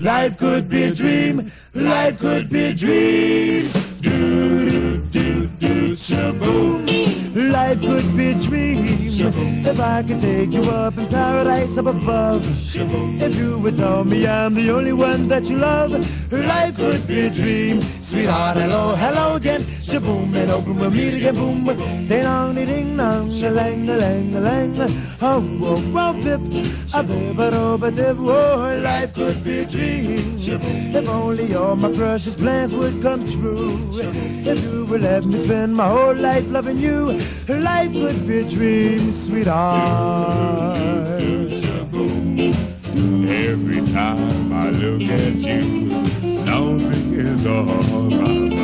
Life could be a dream. Life could be a dream. Do do do shaboom. Life could be a dream. If I could take you up in paradise up above. If you would tell me I'm the only one that you love. Life could be a dream. Sweetheart, hello, hello again. Shaboom, and open we'll meet again. Boom, ding dong, ding dong, a lang, a lang, a lang. Oh, oh, oh, bip, a bip, a rob, a dip. Oh, life could be a dream. If only all my precious plans would come true. If you would let me spend my whole life loving you. Life could be a dream, sweetheart. Every time I look at you, something is all right.